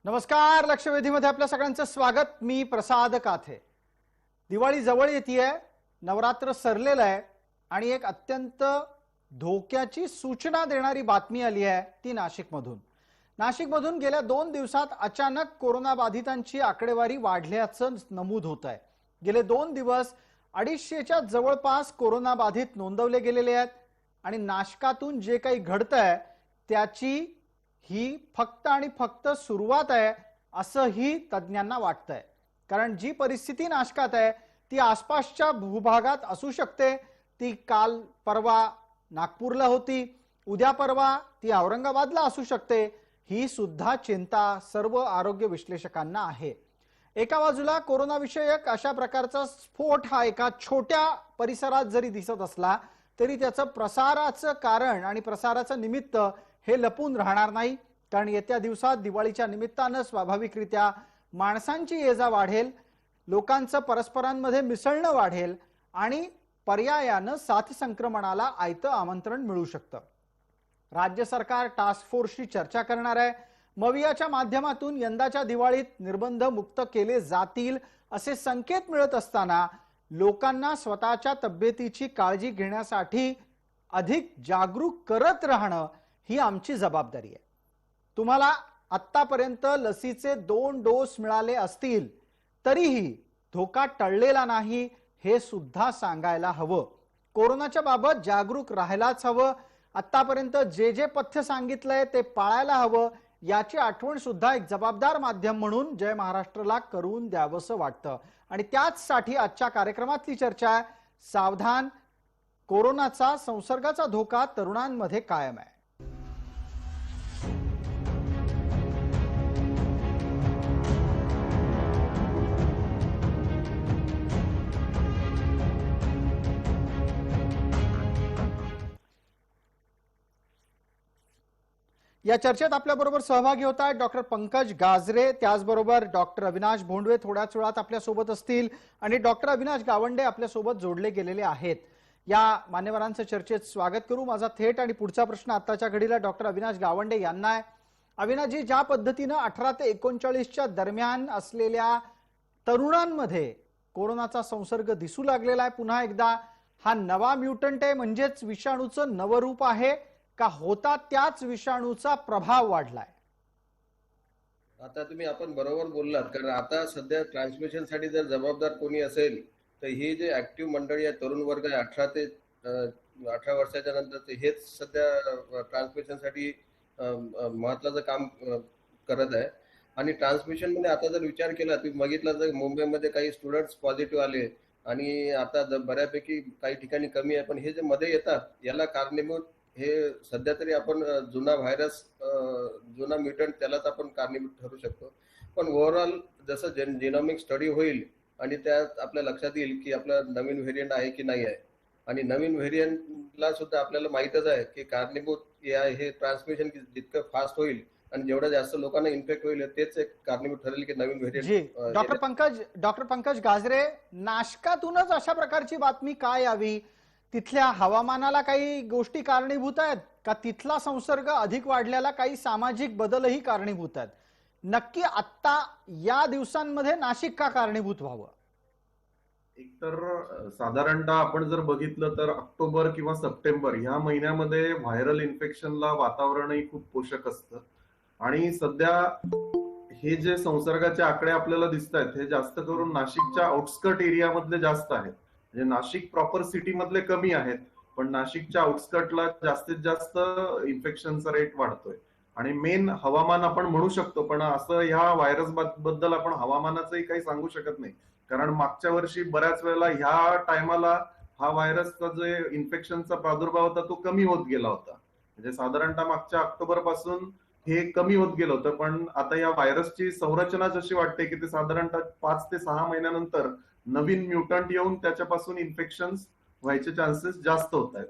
नमस्कार. लक्षवेधीमध्ये आपल्या सगळ्यांचं स्वागत. मी प्रसाद काथे. दिवाळी जवळ येतेय, नवरात्र सरलेलं आहे आणि एक अत्यंत धोक्याची सूचना देणारी बातमी आली आहे ती नाशिकमधून. नाशिकमधून गेल्या 2 दिवसात अचानक कोरोना बाधितांची आकडेवारी वाढल्याचं नमूद होत आहे. गेले 2 दिवस 250च्या जवळपास कोरोना बाधित नोंदवले गेलेले आहेत आणि नाशकातून जे काही घडतंय त्याची ही फक्त आणि फक्त सुरुवात आहे असंही तज्ञांना वाटतंय. कारण जी परिस्थिती नाशकात आहे ती आसपासच्या भूभागात असू शकते. ती काल परवा नागपूरला होती, उद्या परवा ती औरंगाबादला असू शकते. ही सुद्धा चिंता सर्व आरोग्य विश्लेषकांना आहे. एका बाजूला कोरोना विषयक अशा प्रकारचा स्फोट हा एका छोट्या परिसरात जरी दिसत असला तरी त्याचं प्रसाराचं कारण आणि प्रसाराचं निमित्त हे लपून राहणार नाही. कारण येत्या दिवसात दिवाळीच्या निमित्तानं स्वाभाविकरित्या माणसांची ये-जा वाढेल, लोकांचं परस्परांमध्ये मिसळणं वाढेल आणि पर्यायानं साथ संक्रमणाला आयतं आमंत्रण मिळू शकतं. राज्य सरकार टास्क फोर्सची चर्चा करणार आहे. मवियाच्या माध्यमातून यंदाच्या दिवाळीत निर्बंध मुक्त केले जातील असे संकेत मिळत असताना लोकांना स्वतःच्या तब्येतीची काळजी घेण्यासाठी अधिक जागरूक करत राहणं ही आमची जबाबदारी आहे. तुम्हाला आत्तापर्यंत लसीचे 2 डोस मिळाले असतील तरीही धोका टळलेला नाही हे सुद्धा सांगायला हवं. कोरोनाच्या बाबत जागरूक राहायलाच हवं. आत्तापर्यंत जे जे पथ्य सांगितलंय ते पाळायला हवं. याची आठवण सुद्धा एक जबाबदार माध्यम म्हणून जय महाराष्ट्रला करून द्यावंसं वाटतं. आणि त्याचसाठी आजच्या कार्यक्रमातली चर्चा आहे, सावधान, कोरोनाचा संसर्गाचा धोका तरुणांमध्ये कायम आहे. या चर्चेत आपल्याबरोबर सहभागी होत आहेत डॉक्टर पंकज गाजरे, त्याचबरोबर डॉक्टर अविनाश भोंडवे थोड्याच वेळात आपल्यासोबत असतील आणि डॉक्टर अविनाश गावंडे आपल्यासोबत जोडले गेलेले आहेत. या मान्यवरांचं चर्चेत स्वागत करू. माझा थेट आणि पुढचा प्रश्न आताच्या घडीला डॉक्टर अविनाश गावंडे यांना आहे. अविनाशजी, ज्या पद्धतीनं 18 ते 39च्या दरम्यान असलेल्या तरुणांमध्ये कोरोनाचा संसर्ग दिसू लागलेला आहे, पुन्हा एकदा हा नवा म्युटंट आहे म्हणजेच विषाणूचं नवरूप आहे का होता त्याच विषाणूचा प्रभाव वाढलाय? आता आपण बरोबर बोललात. कारण आता सध्या ट्रान्समिशन साठी जर जबाबदार कोणी असेल तर ही जे ऍक्टिव्ह मंडळी आहे, तरुण वर्ग आहे 18 ते 18 वर्षाच्या नंतर, हेच सध्या ट्रान्समिशन साठी महत्वाचं काम करत आहे. आणि ट्रान्समिशन मध्ये आता जर विचार केला, तुम्ही बघितलं तर मुंबईमध्ये काही स्टुडंट्स पॉझिटिव्ह आले आणि आता बऱ्यापैकी काही ठिकाणी कमी आहे. पण हे जे मध्ये येतात याला कारणीभूत हे सध्या तरी आपण जुना व्हायरस, जुना म्युटंट त्यालाच आपण कारणीभूत ठरू शकतो. पण ओव्हरऑल जसं जेनॉमिक स्टडी होईल आणि त्यात आपल्या लक्षात येईल की आपला नवीन व्हेरियंट आहे की नाही आहे. आणि नवीन व्हेरियंटला सुद्धा आपल्याला माहितच आहे की कारणीभूत हे ट्रान्समिशन जितकं फास्ट होईल आणि जेवढ्या जास्त लोकांना इन्फेक्ट होईल तेच एक कारणीभूत ठरेल की नवीन व्हेरियंट. डॉक्टर पंकज गाजरे, नाशकातूनच अशा प्रकारची बातमी काय यावी? तिथल्या हवामानाला काही गोष्टी कारणीभूत आहेत का? तिथला संसर्ग अधिक वाढल्याला काही सामाजिक बदलही कारणीभूत आहेत? नक्की आत्ता या दिवसांमध्ये नाशिक का कारणीभूत व्हावं? एकतर साधारणतः आपण जर बघितलं तर ऑक्टोबर किंवा सप्टेंबर ह्या महिन्यामध्ये व्हायरल इन्फेक्शनला वातावरणही खूप पोषक असतं. आणि सध्या हे जे संसर्गाचे आकडे आपल्याला दिसत आहेत हे जास्त करून नाशिकच्या आउटस्कर्ट एरियामधले जास्त आहेत. म्हणजे नाशिक प्रॉपर सिटी मधले कमी आहेत, पण नाशिकच्या आउटस्कर्टला जास्तीत जास्त इन्फेक्शनचा रेट वाढतोय. आणि मेन हवामान आपण म्हणू शकतो, पण असं ह्या व्हायरस बद्दल आपण हवामानाचंही काही सांगू शकत नाही. कारण मागच्या वर्षी बऱ्याच वेळेला ह्या टायमाला हा व्हायरसचा जे इन्फेक्शनचा प्रादुर्भाव होता तो कमी होत गेला होता. म्हणजे साधारणतः मागच्या ऑक्टोबर पासून हे कमी होत गेलं होतं. पण आता या व्हायरसची संरचना जशी वाटते की ते साधारणतः 5 ते 6 महिन्यानंतर नवीन म्युटंट येऊन त्याच्यापासून इन्फेक्शन व्हायचे चान्सेस जास्त होत आहेत.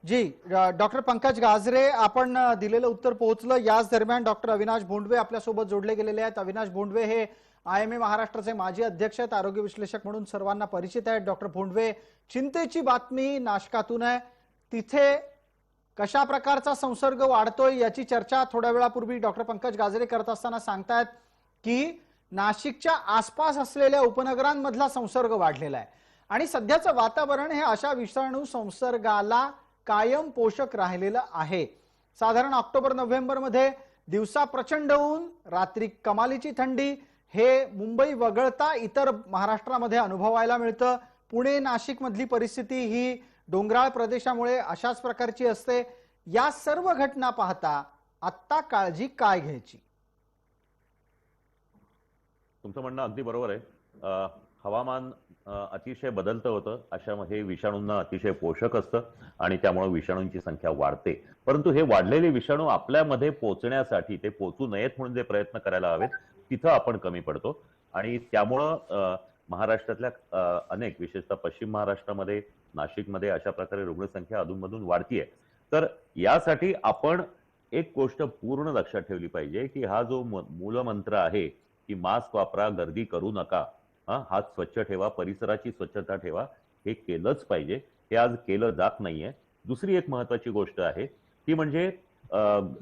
जी, डॉक्टर पंकज गाजरे, आपण दिलेलं उत्तर पोहोचलं. याच दरम्यान डॉक्टर अविनाश भोंडवे आपल्यासोबत जोडले गेलेले आहेत. अविनाश भोंडवे हे IMA महाराष्ट्राचे माजी अध्यक्ष आहेत, आरोग्य विश्लेषक म्हणून सर्वांना परिचित आहेत. डॉक्टर भोंडवे, चिंतेची बातमी नाशकातून आहे. तिथे कशा प्रकारचा संसर्ग वाढतोय याची चर्चा थोड्या वेळापूर्वी डॉक्टर पंकज गाजरे करत असताना सांगतायत की नाशिकच्या आसपास असलेल्या उपनगरांमधला संसर्ग वाढलेला आहे आणि सध्याचं वातावरण हे अशा विषाणू संसर्गाला कायम पोषक राहिलेलं आहे। साधारण ऑक्टोबर नोव्हेंबर मध्ये दिवसा प्रचंड ऊन, रात्री कमालीची थंडी हे मुंबई वगळता इतर महाराष्ट्रामध्ये अनुभवायला मिळतं। पुणे नाशिक मधली परिस्थिती ही डोंगराळ प्रदेशामुळे अशाच प्रकारची असते। या सर्व घटना पाहता आत्ता काळजी काय घ्यायची? तुमचं म्हणणं अगदी बरोबर आहे। हवामान अतिशय बदलतं होतं, अशामध्ये विषाणूंना अतिशय पोषक असतं आणि त्यामुळे विषाणूंची संख्या वाढते। परंतु हे वाढलेले विषाणू आपल्यामध्ये पोहोचण्यासाठी, ते पोहोचू नयेत म्हणून जे प्रयत्न करायला हवेत तिथं आपण कमी पडतो आणि त्यामुळं महाराष्ट्रातल्या अनेक, विशेषतः पश्चिम महाराष्ट्रामध्ये, नाशिकमध्ये अशा प्रकारे रुग्णसंख्या अधूनमधून वाढतीये। तर यासाठी आपण एक गोष्ट पूर्ण लक्षात ठेवली पाहिजे की हा जो मूलमंत्र आहे की मास्क वापरा, गर्दी करू नका, हात स्वच्छ ठेवा, परिसराची स्वच्छता ठेवा, हे केलंच पाहिजे। हे आज केलं जात नाहीये। दुसरी एक महत्वाची गोष्ट आहे ती म्हणजे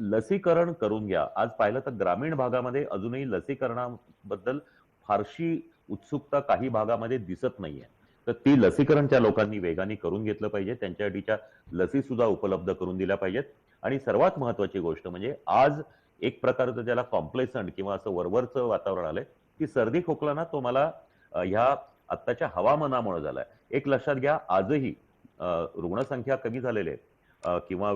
लसीकरण करून घ्या। आज पाहिलं तर ग्रामीण भागामध्ये अजूनही लसीकरणाबद्दल फारशी उत्सुकता काही भागामध्ये दिसत नाहीये। तर ती लसीकरण त्या लोकांनी वेगाने करून घेतलं पाहिजे, त्यांच्यासाठीच्या लसी सुद्धा उपलब्ध करून दिल्या पाहिजेत। आणि सर्वात महत्वाची गोष्ट म्हणजे आज एक प्रकारचं ज्याला कॉम्प्लेसंट किंवा असं वरवरचं वातावरण आलंय की सर्दी खोकला ना तो मला ह्या आत्ताच्या हवामानामुळे झालाय। एक लक्षात घ्या, आजही रुग्णसंख्या कमी झालेली आहे किंवा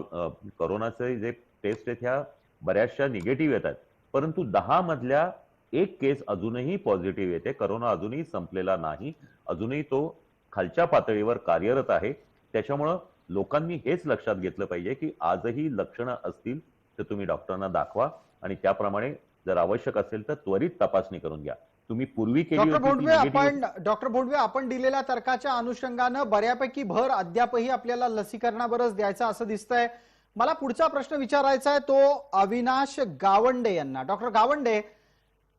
कोरोनाचे जे टेस्ट आहेत ह्या बऱ्याचशा निगेटिव्ह येतात, परंतु 10 मधल्या एक केस अजूनही पॉझिटिव्ह येते। कोरोना अजूनही संपलेला नाही, अजूनही तो खालच्या पातळीवर कार्यरत आहे। त्याच्यामुळं लोकांनी हेच लक्षात घेतलं पाहिजे की आजही लक्षणं असतील तर तुम्ही डॉक्टरांना दाखवा आणि त्याप्रमाणे जर आवश्यक असेल तर त्वरित तपासणी करून घ्या। तुम्ही पूर्वी केली डॉक्टर भोंडवे, आपण दिलेल्या तर्काच्या अनुषंगानं बऱ्यापैकी भर अद्यापही आपल्याला लसीकरणावरच द्यायचा असं दिसतंय। मला पुढचा प्रश्न विचारायचा आहे तो अविनाश गावंडे यांना। डॉक्टर गावंडे,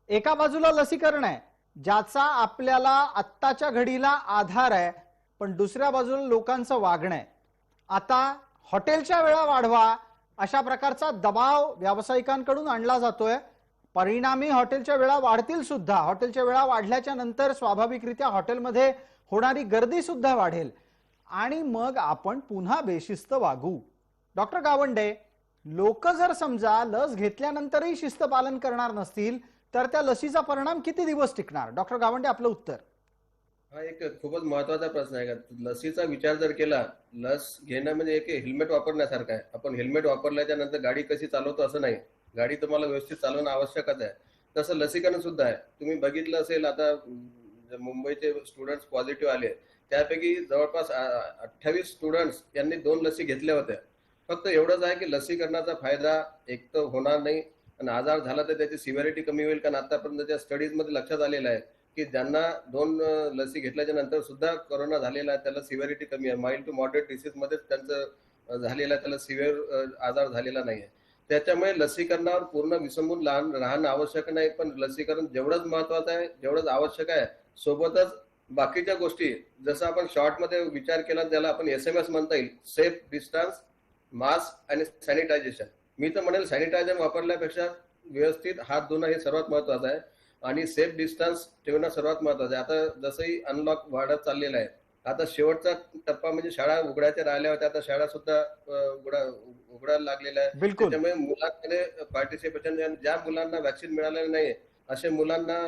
एका बाजूला लसीकरण आहे ज्याचा आपल्याला आत्ताच्या घडीला आधार आहे, पण दुसऱ्या बाजूला लोकांचं वागणं आहे। आता हॉटेलच्या वेळा वाढवा अशा प्रकारचा दबाव व्यावसायिकांकडून आणला जातोय। परिणामी हॉटेलच्या वेळा वाढतील सुद्धा। हॉटेलच्या वेळा वाढल्याच्या नंतर स्वाभाविकरित्या हॉटेलमध्ये होणारी गर्दी सुद्धा वाढेल आणि मग आपण पुन्हा बेशिस्त वागू। डॉक्टर गावंडे, लोक जर समजा लस घेतल्यानंतरही शिस्त पालन करणार नसतील तर त्या लसीचा परिणाम किती दिवस टिकणार? डॉक्टर गावंडे, आपलं उत्तर। हा एक खूपच महत्वाचा प्रश्न आहे का लसीचा विचार जर केला, लस घेणं म्हणजे एक हेल्मेट वापरण्यासारखं आहे। आपण हेल्मेट वापरल्याच्या नंतर गाडी कशी चालवतो असं नाही, गाडी तुम्हाला व्यवस्थित चालवणं आवश्यकच आहे। तसं लसीकरण सुद्धा आहे। तुम्ही बघितलं असेल आता मुंबईचे स्टुडंट्स पॉझिटिव्ह आले, त्यापैकी जवळपास 28 स्टुडंट्स यांनी 2 लसी घेतल्या होत्या। फक्त एवढंच आहे की लसीकरणाचा फायदा एक तर होणार नाही आणि आजार झाला तर त्याची सिव्हिरिटी कमी होईल, कारण आतापर्यंतच्या स्टडीजमध्ये लक्षात आलेलं आहे की ज्यांना 2 लसी घेतल्याच्या नंतर सुद्धा कोरोना झालेला आहे त्याला सिव्हिरिटी कमी आहे। माइल्ड टू मॉडरेट डिसीज मध्येच त्यांचं झालेलं आहे, त्याला सिव्हिअर आजार झालेला नाहीये। त्याच्यामुळे लसीकरणावर पूर्ण विसंबून राहणं आवश्यक नाही, पण लसीकरण जेवढंच महत्वाचं आहे, जेवढंच आवश्यक आहे, सोबतच बाकीच्या गोष्टी जसं आपण शॉर्ट मध्ये विचार केला ज्याला आपण SMS म्हणता येईल, सेफ डिस्टन्स, मास्क आणि सॅनिटायझेशन। मी तर म्हणेल सॅनिटायझर वापरल्यापेक्षा व्यवस्थित हात धुणं हे सर्वात महत्वाचं आहे आणि सेफ डिस्टन्स ठेवणं सर्वात महत्वाचं आहे। आता जसंही अनलॉक वाढत चाललेला आहे, आता शेवटचा टप्पा म्हणजे शाळा उघडायच्या राहिल्या होत्या, आता शाळा सुद्धा उघडायला लागलेल्या आहे। त्याच्यामुळे मुलांमध्ये पार्टिसिपेशन, ज्या मुलांना व्हॅक्सिन मिळालेलं नाही अशा मुलांना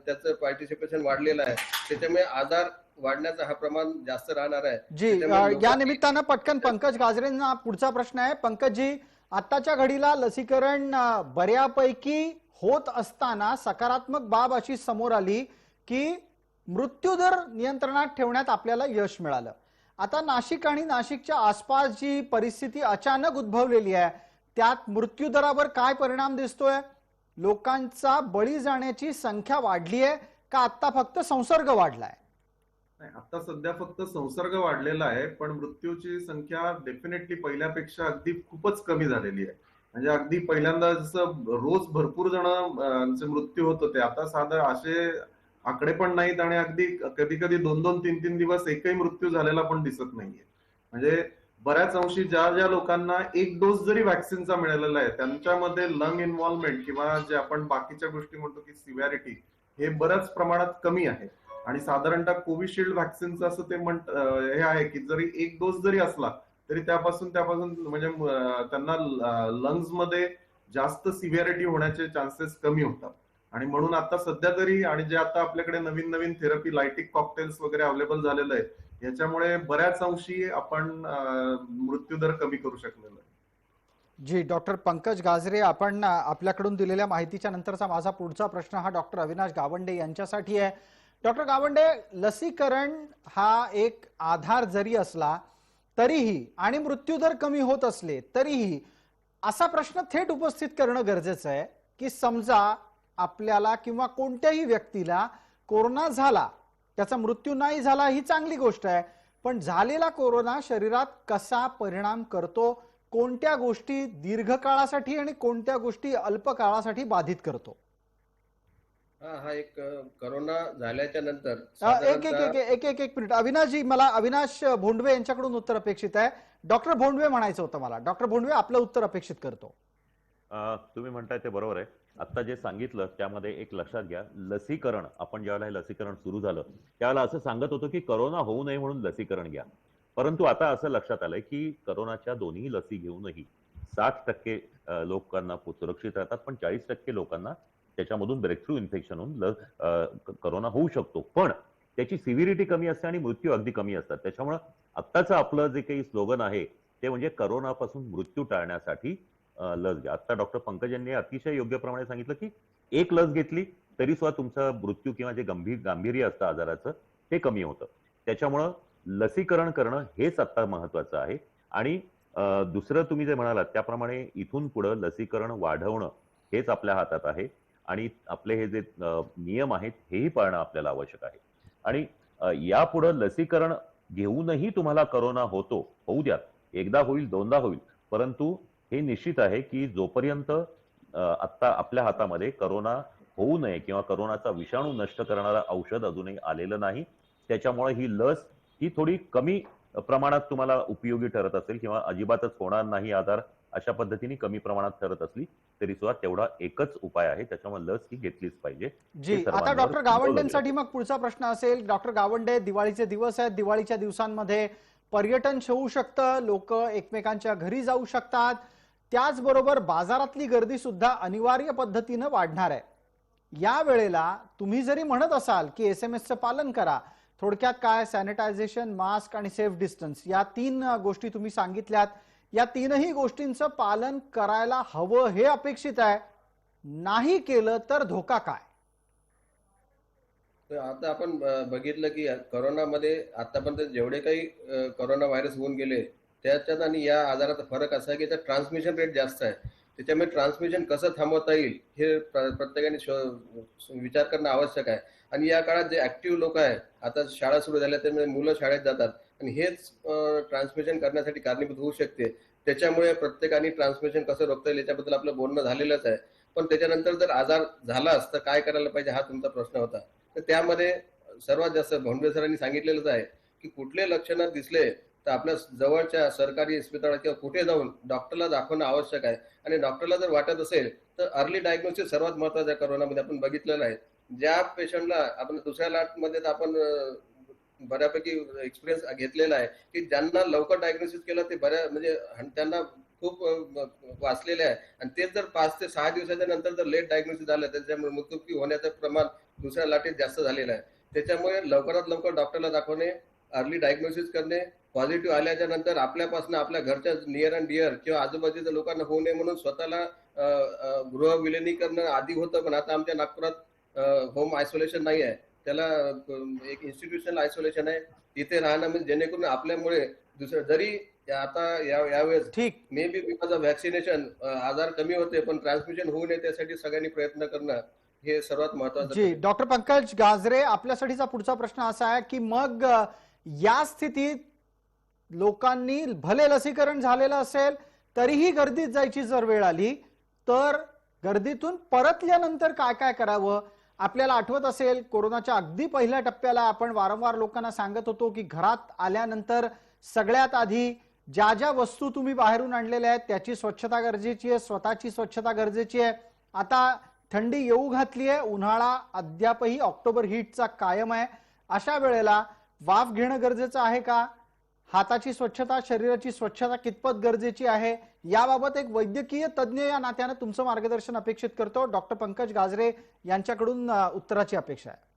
त्याचं पार्टिसिपेशन वाढलेलं आहे। त्याच्यामुळे आजार वाढण्याचा हा प्रमाण जास्त राहणार आहे। जी, या निमित्तानं पटकन पंकज गाजरेंना पुढचा प्रश्न आहे। पंकज जी, आत्ताच्या घडीला लसीकरण बऱ्यापैकी होत असताना सकारात्मक बाब अशी समोर आली की मृत्यूदर नियंत्रणात ठेवण्यात आपल्याला यश मिळालं। आता नाशिक आणि नाशिकच्या आसपास जी परिस्थिती अचानक उद्भवलेली आहे त्यात मृत्यूदरावर काय परिणाम दिसतोय? लोकांचा बळी जाण्याची संख्या वाढली आहे का आता फक्त संसर्ग वाढलाय? नाही, आता सध्या फक्त संसर्ग वाढलेला आहे, पण मृत्यूची संख्या डेफिनेटली पहिल्यापेक्षा अगदी खूपच कमी झालेली आहे। म्हणजे अगदी पहिल्यांदा जसं रोज भरपूर जणांचे मृत्यू होत होते, आता साधं असे आकडे पण नाहीत आणि अगदी कधी कधी 2-2, 3-3 दिवस एकही मृत्यू झालेला पण दिसत नाहीये। म्हणजे बऱ्याच अंशी ज्या ज्या लोकांना एक डोस जरी व्हॅक्सिनचा मिळालेला आहे त्यांच्यामध्ये लंग इन्व्हॉल्वमेंट किंवा जे आपण बाकीच्या गोष्टी म्हणतो की सिव्हिरिटी हे बऱ्याच प्रमाणात कमी आहे. आणि साधारणतः कोविशिल्ड व्हॅक्सिनचं असं ते हे आहे की जरी एक डोस जरी असला तरी त्यापासून म्हणजे त्यांना लंग्स मध्ये जास्त सिव्हिरिटी होण्याचे चान्सेस कमी होतात. आणि म्हणून आता सध्या तरी आणि जे आता आपल्याकडे नवीन नवीन थेरपी लायटिक कॉकटेल्स वगैरे अवेलेबल झालेलं आहे याच्यामुळे बऱ्याच अंशी आपण मृत्यूदर कमी करू शकलेलो आहे. जी डॉक्टर पंकज गाजरे, आपण आपल्याकडून दिलेल्या माहितीच्या नंतरचा माझा पुढचा प्रश्न हा डॉक्टर अविनाश गावंडे यांच्यासाठी आहे. डॉक्टर गावंडे, लसीकरण हा एक आधार जरी असला तरीही आणि मृत्यूदर कमी होत असले तरीही असा प्रश्न थेट उपस्थित करणं गरजेचं आहे की समजा आपल्याला किंवा कोणत्याही व्यक्तीला कोरोना झाला, त्याचा मृत्यू नाही झाला ही चांगली गोष्ट आहे, पण झालेला कोरोना शरीरात कसा परिणाम करतो, कोणत्या गोष्टी दीर्घकाळासाठी आणि कोणत्या गोष्टी अल्पकाळासाठी बाधित करतो? हा एक करोना झाल्याच्या नंतर एक एक एक एक एक मिनिट अविनाशजी, मला अविनाश भोंडवे यांच्याकडून उत्तर अपेक्षित आहे. डॉक्टर भोंडवे म्हणायचं होतं मला. डॉक्टर भोंडवे, आपलं उत्तर अपेक्षित करतो. तुम्ही म्हणताय ते बरोबर आहे. आता जे सांगितलं त्यामध्ये एक लक्षात घ्या, लसीकरण आपण ज्यावेळेला हे लसीकरण सुरू झालं त्यावेळेला असं सांगत होतो की करोना होऊ नये म्हणून लसीकरण घ्या. परंतु आता असं लक्षात आलंय की करोनाच्या दोन्ही लसी घेऊनही 60% लोकांना सुरक्षित राहतात, पण 40% लोकांना त्याच्यामधून ब्रेकथ्रू इन्फेक्शन होऊन करोना होऊ शकतो. पण त्याची सिव्हिरिटी कमी असते आणि मृत्यू अगदी कमी असतात. त्याच्यामुळे आत्ताचं आपलं जे काही स्लोगन आहे ते म्हणजे करोनापासून मृत्यू टाळण्यासाठी लस घ्या. आता डॉक्टर पंकज यांनी अतिशय योग्यप्रमाणे सांगितलं की एक लस घेतली तरी सुद्धा तुमचं मृत्यू किंवा जे गांभीर्य असतं आजाराचं ते कमी होतं. त्याच्यामुळं लसीकरण करणं हेच आता महत्वाचं आहे. आणि दुसरं तुम्ही जे म्हणालात त्याप्रमाणे इथून पुढे लसीकरण वाढवणं हेच आपल्या हातात आहे आणि आपले हे जे नियम आहेत हेही पाळणं आपल्याला आवश्यक आहे. आणि यापुढे लसीकरण घेऊनही तुम्हाला करोना होऊ द्या, एकदा होईल दोनदा होईल, परंतु हे निश्चित आहे की जोपर्यंत आता आपल्या हातामध्ये करोना होऊ नये किंवा करोनाचा विषाणू नष्ट करणारं औषध अजूनही आलेलं नाही, त्याच्यामुळे ही लस ही थोडी कमी प्रमाणात तुम्हाला उपयोगी ठरत असेल किंवा अजिबातच होणार नाही आजार अशा पद्धतीने कमी प्रमाणात ठरत असली तरी सुद्धा तेवढा एकच उपाय आहे, त्याच्यामुळे लस ही घेतलीच पाहिजे. जी, आता डॉक्टर गावंडेंसाठी मग पुढचा प्रश्न असेल. डॉक्टर गावंडे, दिवाळीचे दिवस आहेत, दिवाळीच्या दिवसांमध्ये पर्यटन होऊ शकतं, लोक एकमेकांच्या घरी जाऊ शकतात, त्याचबरोबर बाजारातली गर्दी सुद्धा अनिवार्य पद्धतीनं वाढणार आहे. या वेळेला तुम्ही जरी म्हणत असाल की SMS पालन करा, थोडक्यात काय, सॅनिटायझेशन, मास्क आणि सेफ डिस्टन्स या 3 गोष्टी तुम्ही सांगितल्यात, या 3ही गोष्टींचं पालन करायला हवं हे अपेक्षित आहे. नाही केलं तर धोका काय? तर आता आपण बघितलं की करोनामध्ये आतापर्यंत जेवढे काही करोना व्हायरस होऊन गेले त्याच्यात आणि या आजाराचा फरक असा आहे की त्यात ट्रान्समिशन रेट जास्त आहे. त्याच्यामुळे ट्रान्समिशन कसं थांबवता येईल हे प्रत्येकाने विचार करणं आवश्यक आहे. आणि या काळात जे ऍक्टिव्ह लोक आहेत, आता शाळा सुरू झाल्या त्यामुळे मुलं शाळेत जातात आणि हेच ट्रान्समिशन करण्यासाठी कारणीभूत होऊ शकते. त्याच्यामुळे प्रत्येकाने ट्रान्समिशन कसं रोखता येईल याच्याबद्दल आपलं बोलणं झालेलंच आहे. पण त्याच्यानंतर जर आजार झाला तर काय करायला पाहिजे हा तुमचा प्रश्न होता. तर त्यामध्ये सर्वात जास्त भोंडवे सरांनी सांगितलेलंच आहे की कुठले लक्षणं दिसले तर आपल्या जवळच्या सरकारी इस्पितळात किंवा कुठे जाऊन डॉक्टरला दाखवणं आवश्यक आहे. आणि डॉक्टरला जर वाटत असेल तर अर्ली डायग्नोसिस सर्वात महत्वाचं आहे. करोनामध्ये आपण बघितलेलं आहे, ज्या पेशंटला आपण दुसऱ्या लाटमध्ये आपण बऱ्यापैकी एक्सपिरियन्स घेतलेला आहे की ज्यांना लवकर डायग्नोसिस केलं ते म्हणजे त्यांना खूप वाचलेले आहे. आणि तेच जर 5 ते 6 दिवसाच्या नंतर जर लेट डायग्नोसिस झालं त्याच्यामुळे मृत्यू होण्याचं प्रमाण दुसऱ्या लाटेत जास्त झालेलं आहे. त्याच्यामुळे लवकरात लवकर डॉक्टरला दाखवणे, अर्ली डायग्नोसिस करणे, पॉझिटिव्ह आल्याच्या नंतर आपल्यापासून आपल्या घरच्या नियर अँड डिअर किंवा आजूबाजूच्या लोकांना होऊ नये म्हणून स्वतःला गृह विलगीकरण आधी होतं, पण आता आमच्या नागपुरात होम आयसोलेशन नाही आहे, त्याला एक इन्स्टिट्यूशनल आयसोलेशन आहे. तिथे राहणं म्हणजे जेणेकरून आपल्यामुळे दुसरं जरी आता यावेळेस ठीक, may be because of vaccination आजार कमी होते, पण ट्रान्समिशन होऊ नये त्यासाठी सगळ्यांनी प्रयत्न करणं हे सर्वात महत्वाचं. जी, डॉक्टर पंकज गाजरे, आपल्यासाठीचा पुढचा प्रश्न असा आहे की मग या स्थितीत लोकांनी भले लसीकरण झालेलं असेल तरीही गर्दीत जायची जर वेळ आली तर गर्दीतून परतल्यानंतर काय काय करावं? आपल्याला आठवत असेल कोरोनाच्या अगदी पहिल्या टप्प्याला आपण वारंवार लोकांना सांगत होतो की घरात आल्यानंतर सगळ्यात आधी ज्या ज्या वस्तू तुम्ही बाहेरून आणलेल्या आहेत त्याची स्वच्छता गरजेची आहे, स्वतःची स्वच्छता गरजेची आहे. आता थंडी येऊ घातली आहे, उन्हाळा अद्यापही ऑक्टोबर हीटचा कायम आहे. अशा वेळेला वाफ घेणं गरजेचं आहे का? हाताची स्वच्छता, शरीराची स्वच्छता कितपत गरजेची आहे, याबाबत एक वैद्यकीय तज्ज्ञ या नात्यानं तुमचं मार्गदर्शन अपेक्षित करतो. डॉक्टर पंकज गाजरे यांच्याकडून उत्तराची अपेक्षा आहे.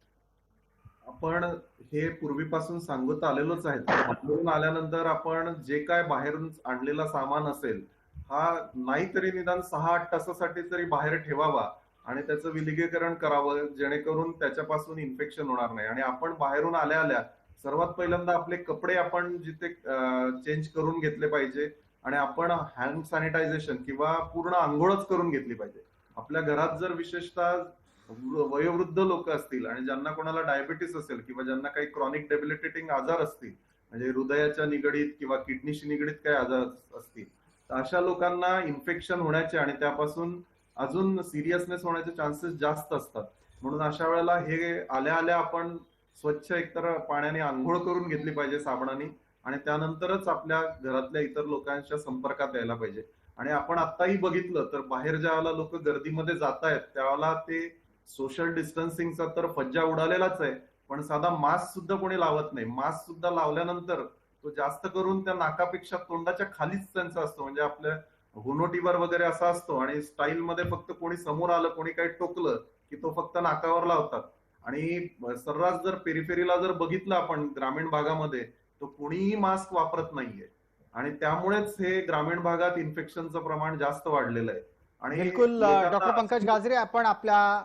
आपण हे पूर्वीपासून सांगत आलेलोच आहे. बाहेरून आल्यानंतर आपण जे काय बाहेरून आणलेला सामान असेल हा नाहीतरी निदान 6-8 तासासाठी तरी बाहेर ठेवावा आणि त्याचं विलगीकरण करावं, जेणेकरून त्याच्यापासून इन्फेक्शन होणार नाही. आणि आपण बाहेरून आल्या आल्या सर्वात पहिल्यांदा आपले कपडे आपण जिथे चेंज करून घेतले पाहिजे आणि आपण हँड सॅनिटायझेशन किंवा पूर्ण आंघोळच करून घेतली पाहिजे. आपल्या घरात जर विशेषतः वयोवृद्ध लोक असतील आणि ज्यांना कोणाला डायबिटीस असेल किंवा ज्यांना काही क्रॉनिक डेबिलिटेटिंग आजार असतील, म्हणजे हृदयाच्या निगडीत किंवा किडनीशी निगडीत काही आजार असतील, तर अशा लोकांना इन्फेक्शन होण्याचे आणि त्यापासून अजून सिरियसनेस होण्याचे चान्सेस जास्त असतात. म्हणून अशा वेळेला हे आल्या आल्या आपण स्वच्छ एकतर पाण्याने आंघोळ करून घेतली पाहिजे साबणाने आणि त्यानंतरच आपल्या घरातल्या इतर लोकांच्या संपर्कात यायला पाहिजे. आणि आपण आताही बघितलं तर बाहेर ज्यावेळेला लोक गर्दीमध्ये जात आहेत त्यावेळेला ते सोशल डिस्टन्सिंगचा तर फज्जा उडालेलाच आहे, पण साधा मास्क सुद्धा कोणी लावत नाही. मास्क सुद्धा लावल्यानंतर तो जास्त करून त्या नाकापेक्षा तोंडाच्या खालीच त्यांचा असतो, म्हणजे आपल्या हुनोटीवर वगैरे असा असतो. आणि स्टाईल मध्ये फक्त कोणी समोर आलं, कोणी काही टोकलं की तो फक्त नाकावर लावतात. आणि सर्रास जर पेरिफेरीला जर बघितलं आपण ग्रामीण भागामध्ये, तो कोणीही मास्क वापरत नाहीये आणि त्यामुळेच हे ग्रामीण भागात इन्फेक्शनचं प्रमाण जास्त वाढलेलं आहे. आणि बिलकुल डॉक्टर पंकज गाजरे, आपण आपल्या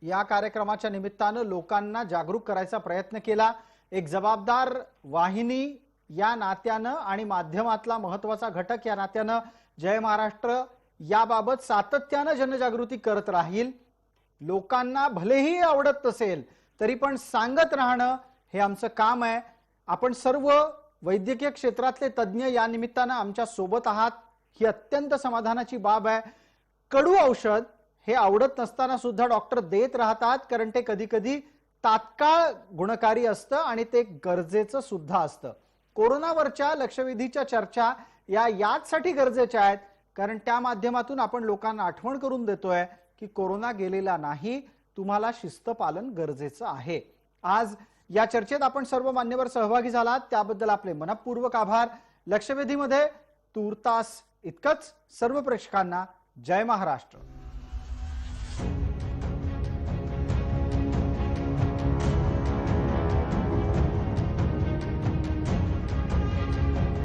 या कार्यक्रमाच्या निमित्तानं लोकांना जागरूक करायचा प्रयत्न केला. एक जबाबदार वाहिनी या नात्यानं आणि माध्यमातला महत्वाचा घटक या नात्यानं जय महाराष्ट्र याबाबत सातत्यानं जनजागृती करत राहील. लोकांना भलेही आवडत नसेल तरी पण सांगत राहणं हे आमचं काम आहे. आपण सर्व वैद्यकीय क्षेत्रातले तज्ज्ञ या निमित्तानं आमच्या सोबत आहात, ही अत्यंत समाधानाची बाब आहे. कडू औषध हे आवडत नसताना सुद्धा डॉक्टर देत राहतात, कारण ते कधी कधी तात्काळ गुणकारी असतं आणि ते गरजेचं सुद्धा असतं. कोरोनावरच्या लक्षवेधीच्या चर्चा याचसाठी गरजेच्या आहेत, कारण त्या माध्यमातून आपण लोकांना आठवण करून देतोय की कोरोना गेलेला नाही, तुम्हाला शिस्त पालन गरजेचं आहे. आज या चर्चेत आपण सर्व मान्यवर सहभागी झालात त्याबद्दल आपले मनपूर्वक आभार. लक्षवेधीमध्ये तूर्तास इतकंच. सर्व प्रेक्षकांना जय महाराष्ट्र.